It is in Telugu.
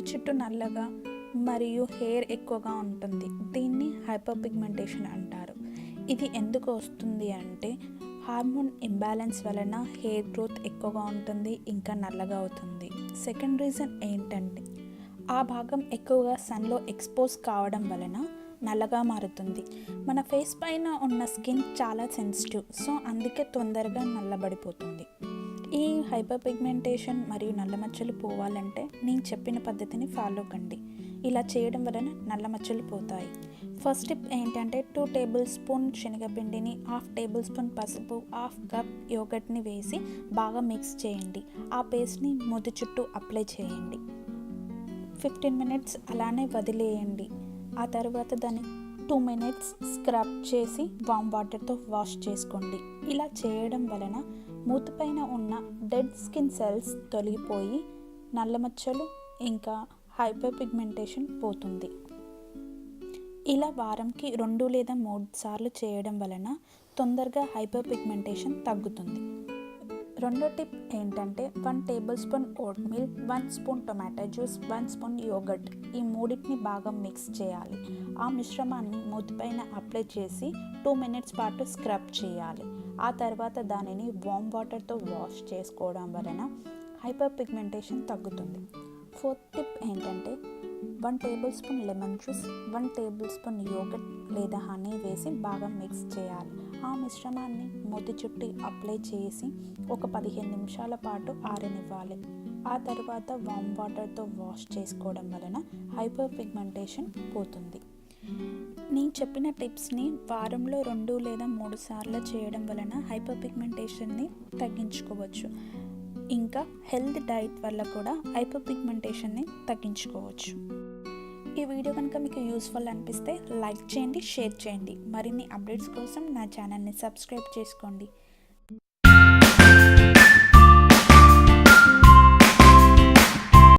చుట్టూ నల్లగా మరియు హెయిర్ ఎక్కువగా ఉంటుంది. దీన్ని హైపర్ పిగ్మెంటేషన్ అంటారు. ఇది ఎందుకు వస్తుంది అంటే హార్మోన్ ఇంబ్యాలెన్స్ వలన హెయిర్ గ్రోత్ ఎక్కువగా ఉంటుంది, ఇంకా నల్లగా అవుతుంది. సెకండ్ రీజన్ ఏంటంటే ఆ భాగం ఎక్కువగా సన్లో ఎక్స్పోజ్ కావడం వలన నల్లగా మారుతుంది. మన ఫేస్ పైన ఉన్న స్కిన్ చాలా సెన్సిటివ్, సో అందుకే తొందరగా నల్లబడిపోతుంది. ఈ హైపర్ పిగ్మెంటేషన్ మరియు నల్ల మచ్చలు పోవాలంటే నేను చెప్పిన పద్ధతిని ఫాలో కండి. ఇలా చేయడం వలన నల్ల మచ్చలు పోతాయి. ఫస్ట్ టిప్ ఏంటంటే 2 టేబుల్ స్పూన్ శనగపిండిని, 1/2 టేబుల్ స్పూన్ పసుపు, 1/2 కప్ యోగర్ట్ని వేసి బాగా మిక్స్ చేయండి. ఆ పేస్ట్ని మూతి చుట్టూ అప్లై చేయండి. 15 మినిట్స్ అలానే వదిలేయండి. ఆ తర్వాత దాన్ని 2 మినిట్స్ స్క్రబ్ చేసి వామ్ వాటర్తో వాష్ చేసుకోండి. ఇలా చేయడం వలన మూతిపైన ఉన్న డెడ్ స్కిన్ సెల్స్ తొలగిపోయి నల్ల మచ్చలు ఇంకా హైపర్ పిగ్మెంటేషన్ పోతుంది. ఇలా వారంకి 2 లేదా 3 సార్లు చేయడం వలన తొందరగా హైపర్ పిగ్మెంటేషన్ తగ్గుతుంది. రెండో టిప్ ఏంటంటే 1 tablespoon oat meal, 1 spoon tomato juice, 1 spoon yoghurt, ఈ మూడింటిని బాగా మిక్స్ చేయాలి. ఆ మిశ్రమాన్ని మూతిపైన అప్లై చేసి 2 మినిట్స్ పాటు స్క్రబ్ చేయాలి. ఆ తర్వాత దానిని వామ్ వాటర్తో వాష్ చేసుకోవడం వలన హైపర్ పిగ్మెంటేషన్ తగ్గుతుంది. ఫోర్త్ టిప్ ఏంటంటే 1 table spoon lemon juice, 1 table spoon yoghurt లేదా హనీ వేసి బాగా మిక్స్ చేయాలి. ఆ మిశ్రమాన్ని మూతి చుట్టూ అప్లై చేసి ఒక 15 నిమిషాల పాటు ఆరనివ్వాలి. ఆ తర్వాత వామ్ వాటర్తో వాష్ చేసుకోవడం వలన హైపర్ పిగ్మెంటేషన్ పోతుంది. నేను చెప్పిన టిప్స్ని వారంలో 2 లేదా 3 సార్లు చేయడం వలన హైపర్ పిగ్మెంటేషన్ని తగ్గించుకోవచ్చు. ఇంకా హెల్త్ డైట్ వల్ల కూడా హైపర్ పిగ్మెంటేషన్ని తగ్గించుకోవచ్చు. ఈ వీడియో కనుక మీకు యూస్ఫుల్ అనిపిస్తే లైక్ చేయండి, షేర్ చేయండి. మరిన్ని అప్డేట్స్ కోసం నా ఛానల్ని సబ్స్క్రైబ్ చేసుకోండి.